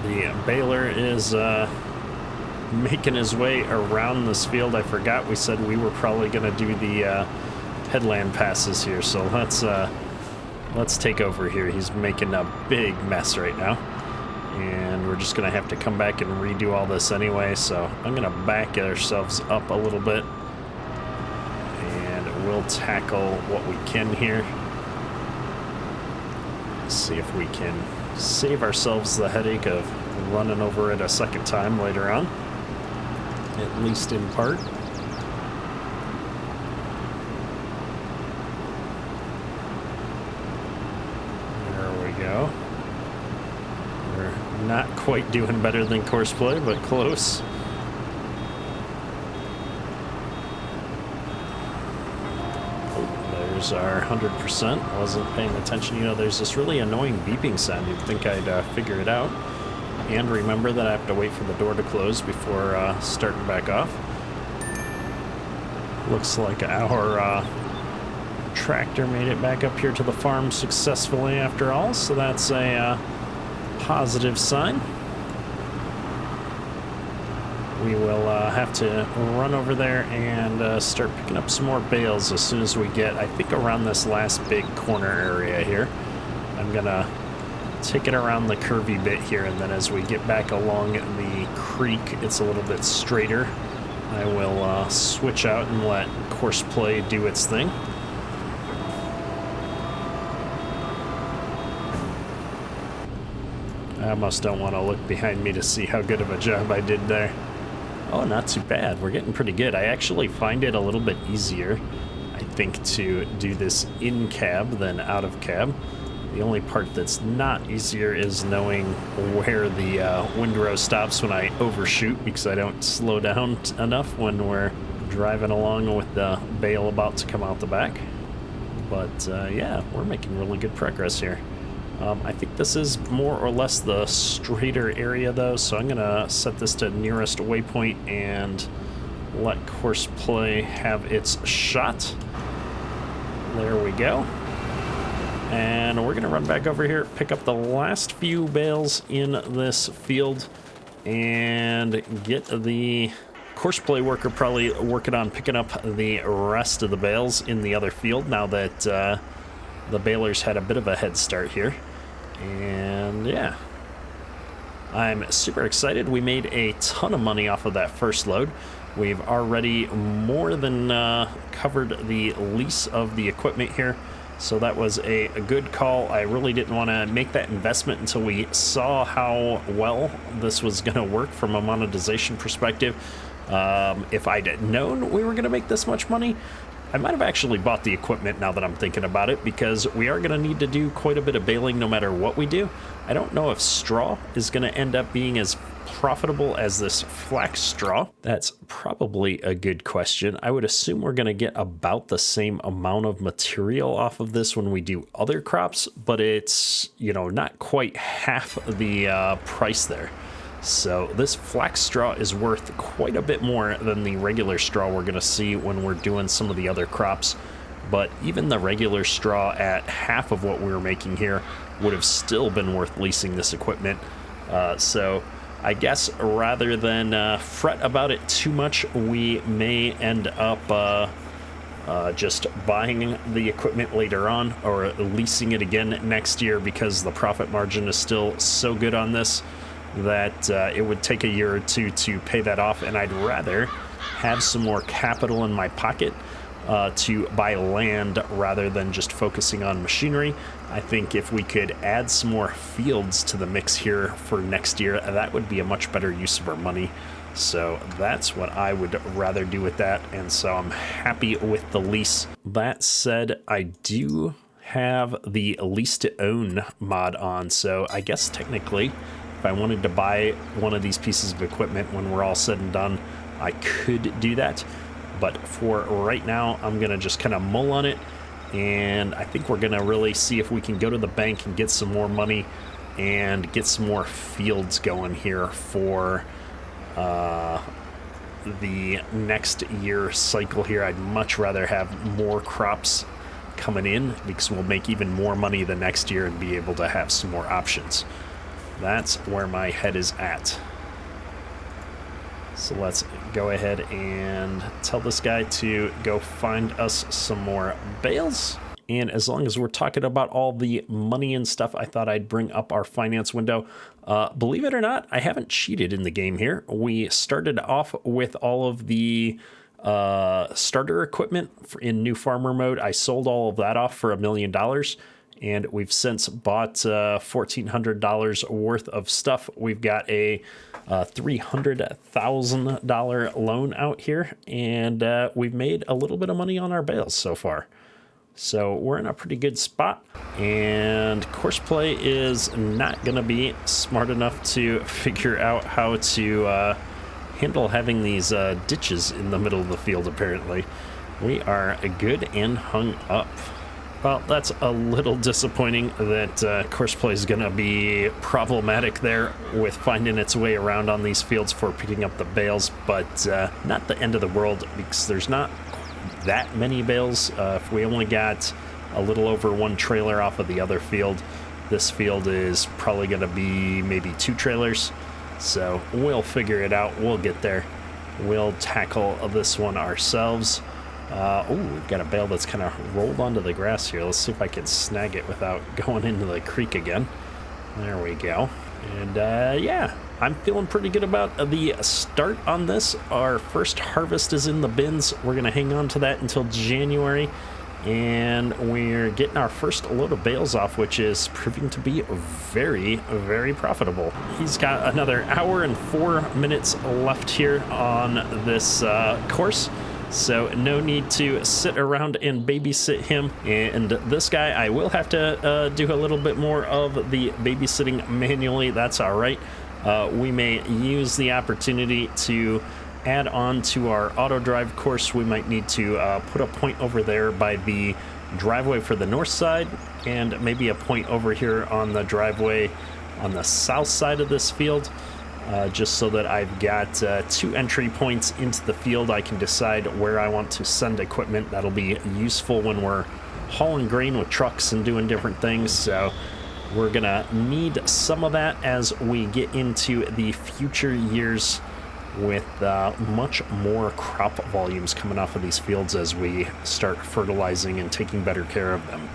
The baler is making his way around this field. I forgot we said we were probably going to do the headland passes here, so let's take over here. He's making a big mess right now, and we're just going to have to come back and redo all this anyway, so I'm going to back ourselves up a little bit, and we'll tackle what we can here. See if we can save ourselves the headache of running over it a second time later on, at least in part. There we go. We're not quite doing better than Courseplay, but close. There's our 100%. Wasn't paying attention. You know, there's this really annoying beeping sound. You'd think I'd figure it out. And remember that I have to wait for the door to close before starting back off. Looks like our tractor made it back up here to the farm successfully after all, so that's a positive sign. We will have to run over there and start picking up some more bales as soon as we get, I think, around this last big corner area here. I'm gonna take it around the curvy bit here, and then as we get back along the creek, it's a little bit straighter. I will switch out and let Courseplay do its thing. I almost don't want to look behind me to see how good of a job I did there. Oh, not too bad. We're getting pretty good. I actually find it a little bit easier, I think, to do this in cab than out of cab. The only part that's not easier is knowing where the windrow stops when I overshoot, because I don't slow down enough when we're driving along with the bale about to come out the back. But yeah, we're making really good progress here. I think this is more or less the straighter area though, so I'm gonna set this to nearest waypoint and let Courseplay have its shot. There we go. And we're gonna run back over here, pick up the last few bales in this field, and get the Courseplay worker probably working on picking up the rest of the bales in the other field now that the balers had a bit of a head start here. And yeah, I'm super excited. We made a ton of money off of that first load. We've already more than covered the lease of the equipment here, so that was a good call. I really didn't want to make that investment until we saw how well this was going to work from a monetization perspective. If I'd known we were going to make this much money, I might have actually bought the equipment now that I'm thinking about it, because we are going to need to do quite a bit of baling no matter what we do. I don't know if straw is going to end up being as profitable as this flax straw. That's probably a good question. I would assume we're going to get about the same amount of material off of this when we do other crops, but it's, you know, not quite half the price there. So this flax straw is worth quite a bit more than the regular straw we're going to see when we're doing some of the other crops. But even the regular straw at half of what we were making here would have still been worth leasing this equipment. So I guess rather than fret about it too much, we may end up just buying the equipment later on or leasing it again next year, because the profit margin is still so good on this that it would take a year or two to pay that off, and I'd rather have some more capital in my pocket to buy land rather than just focusing on machinery. I think if we could add some more fields to the mix here for next year, that would be a much better use of our money. So that's what I would rather do with that, and so I'm happy with the lease. That said, I do have the lease to own mod on, so I guess technically if I wanted to buy one of these pieces of equipment when we're all said and done, I could do that. But for right now, I'm going to just kind of mull on it. And I think we're going to really see if we can go to the bank and get some more money and get some more fields going here for the next year cycle here. I'd much rather have more crops coming in, because we'll make even more money the next year and be able to have some more options. That's where my head is at. So let's go ahead and tell this guy to go find us some more bales. And as long as we're talking about all the money and stuff, I thought I'd bring up our finance window. Believe it or not, I haven't cheated in the game here. We started off with all of the starter equipment in new farmer mode. I sold all of that off for $1 million. And we've since bought $1,400 worth of stuff. We've got a $300,000 loan out here, and we've made a little bit of money on our bales so far. So we're in a pretty good spot, and Courseplay is not going to be smart enough to figure out how to handle having these ditches in the middle of the field, apparently. We are good and hung up. Well, that's a little disappointing that Courseplay is going to be problematic there with finding its way around on these fields for picking up the bales, but not the end of the world because there's not that many bales. If we only got a little over one trailer off of the other field, this field is probably going to be maybe 2 trailers. So we'll figure it out. We'll get there. We'll tackle this one ourselves. Oh, we've got a bale that's kind of rolled onto the grass here. Let's see if I can snag it without going into the creek again. There we go. And yeah, I'm feeling pretty good about the start on this. Our first harvest is in the bins. We're going to hang on to that until January. And we're getting our first load of bales off, which is proving to be very, very profitable. He's got another hour and 4 minutes left here on this course. So no need to sit around and babysit him. And this guy, I will have to do a little bit more of the babysitting manually. That's all right. We may use the opportunity to add on to our auto drive course. We might need to put a point over there by the driveway for the north side, and maybe a point over here on the driveway on the south side of this field. Just so that I've got 2 entry points into the field. I can decide where I want to send equipment. That'll be useful when we're hauling grain with trucks and doing different things. So we're gonna need some of that as we get into the future years with much more crop volumes coming off of these fields as we start fertilizing and taking better care of them.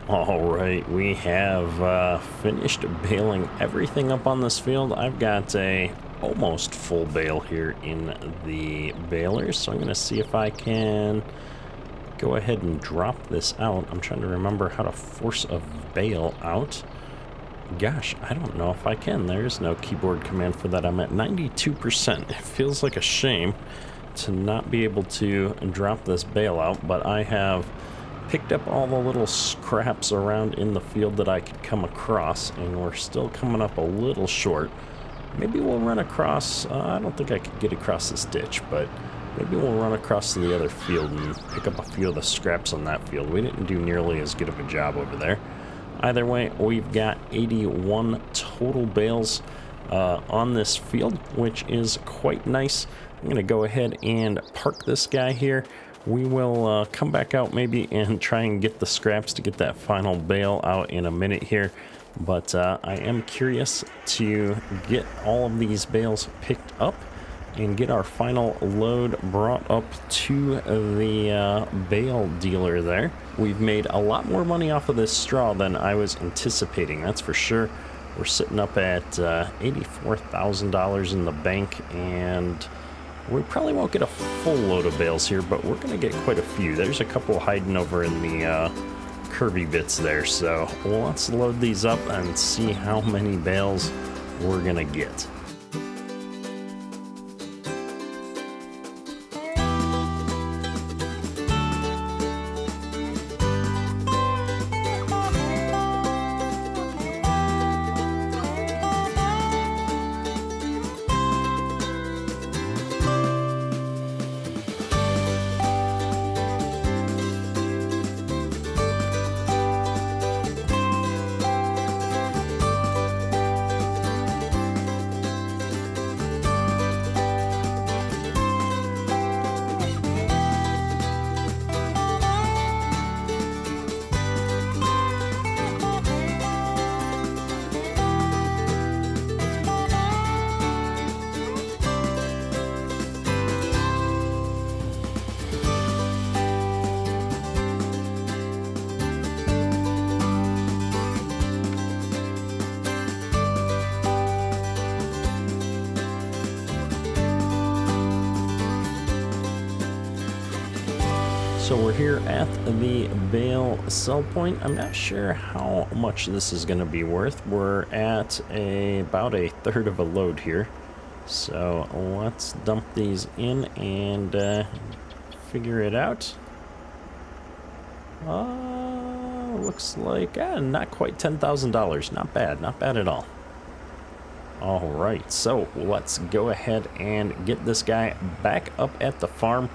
All right, we have finished baling everything up on this field. I've got a almost full bale here in the balers, so I'm going to see if I can go ahead and drop this out. I'm trying to remember how to force a bale out. Gosh, I don't know if I can. There's no keyboard command for that. I'm at 92%. It feels like a shame to not be able to drop this bale out, but I have picked up all the little scraps around in the field that I could come across, and we're still coming up a little short. Maybe we'll run across, I don't think I could get across this ditch, but maybe we'll run across to the other field and pick up a few of the scraps on that field. We didn't do nearly as good of a job over there. Either way, we've got 81 total bales on this field, which is quite nice. I'm going to go ahead and park this guy here. We will come back out maybe and try and get the scraps to get that final bale out in a minute here. But I am curious to get all of these bales picked up and get our final load brought up to the bale dealer there. We've made a lot more money off of this straw than I was anticipating, that's for sure. We're sitting up at $84,000 in the bank, and we probably won't get a full load of bales here, but we're going to get quite a few. There's a couple hiding over in the curvy bits there, so let's load these up and see how many bales we're going to get. So we're here at the bale sell point. I'm not sure how much this is going to be worth. We're at about a third of a load here. So let's dump these in and figure it out. Looks like not quite $10,000. Not bad, not bad at all. All right, so let's go ahead and get this guy back up at the farm.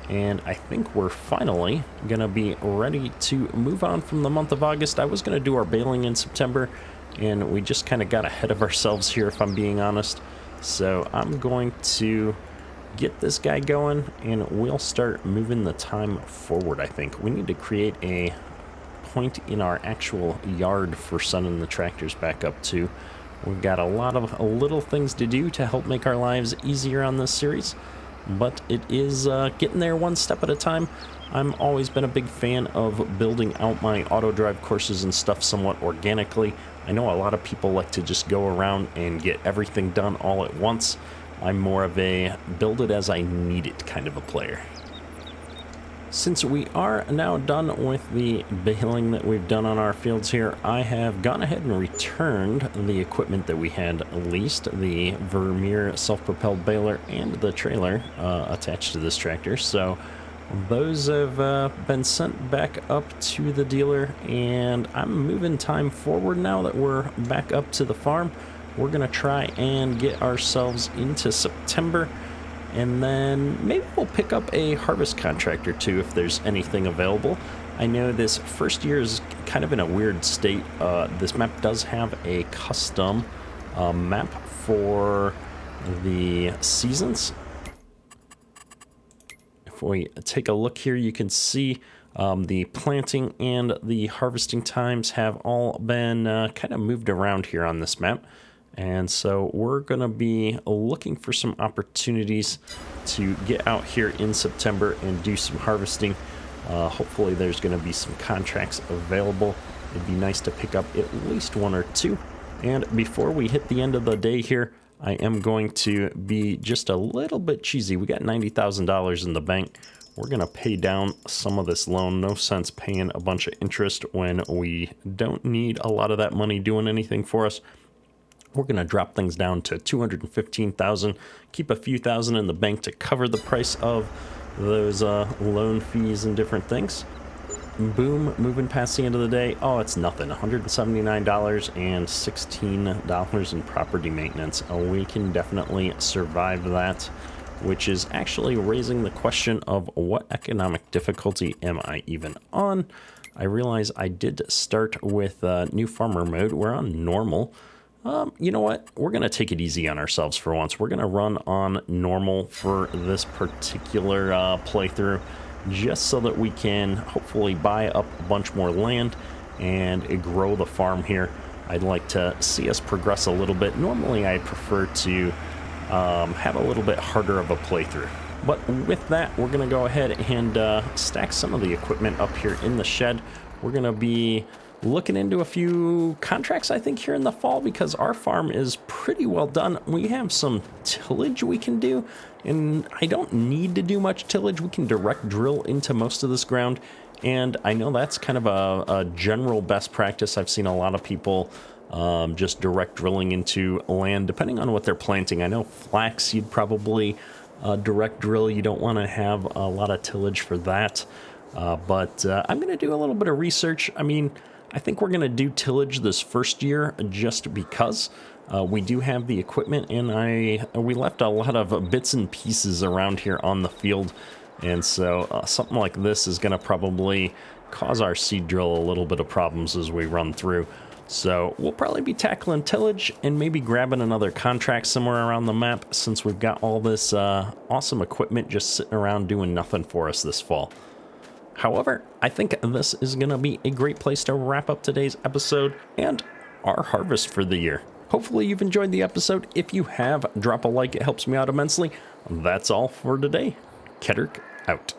And I think we're finally going to be ready to move on from the month of August. I was going to do our baling in September, and we just kind of got ahead of ourselves here, if I'm being honest. So I'm going to get this guy going, and we'll start moving the time forward, I think. We need to create a point in our actual yard for sending the tractors back up to. We've got a lot of little things to do to help make our lives easier on this series. But it is getting there one step at a time. I've always been a big fan of building out my auto drive courses and stuff somewhat organically. I know a lot of people like to just go around and get everything done all at once. I'm more of a build it as I need it kind of a player. Since we are now done with the baling that we've done on our fields here, I have gone ahead and returned the equipment that we had leased, the Vermeer self-propelled baler and the trailer attached to this tractor. So those have been sent back up to the dealer, and I'm moving time forward now that we're back up to the farm. We're going to try and get ourselves into September. And then maybe we'll pick up a harvest contract or two if there's anything available. I know this first year is kind of in a weird state. This map does have a custom map for the seasons. If we take a look here, you can see the planting and the harvesting times have all been kind of moved around here on this map. And so we're going to be looking for some opportunities to get out here in September and do some harvesting. Hopefully there's going to be some contracts available. It'd be nice to pick up at least one or two. And before we hit the end of the day here, I am going to be just a little bit cheesy. We got $90,000 in the bank. We're going to pay down some of this loan. No sense paying a bunch of interest when we don't need a lot of that money doing anything for us. We're going to drop things down to $215,000, keep a few thousand in the bank to cover the price of those loan fees and different things. Boom, moving past the end of the day. Oh, it's nothing. $179 and $16 in property maintenance. We can definitely survive that, which is actually raising the question of what economic difficulty am I even on? I realize I did start with new farmer mode. We're on normal. You know what? We're going to take it easy on ourselves for once. We're going to run on normal for this particular playthrough, just so that we can hopefully buy up a bunch more land and grow the farm here. I'd like to see us progress a little bit. Normally, I prefer to have a little bit harder of a playthrough. But with that, we're going to go ahead and stack some of the equipment up here in the shed. We're going to be looking into a few contracts, I think, here in the fall, because our farm is pretty well done. We have some tillage we can do, and I don't need to do much tillage. We can direct drill into most of this ground, and I know that's kind of a general best practice. I've seen a lot of people just direct drilling into land, depending on what they're planting. I know flax, you'd probably direct drill. You don't want to have a lot of tillage for that, but I'm going to do a little bit of research. I mean, I think we're going to do tillage this first year just because we do have the equipment, and we left a lot of bits and pieces around here on the field, and so something like this is going to probably cause our seed drill a little bit of problems as we run through. So we'll probably be tackling tillage and maybe grabbing another contract somewhere around the map, since we've got all this awesome equipment just sitting around doing nothing for us this fall. However, I think this is going to be a great place to wrap up today's episode and our harvest for the year. Hopefully you've enjoyed the episode. If you have, drop a like. It helps me out immensely. That's all for today. Ketterk out.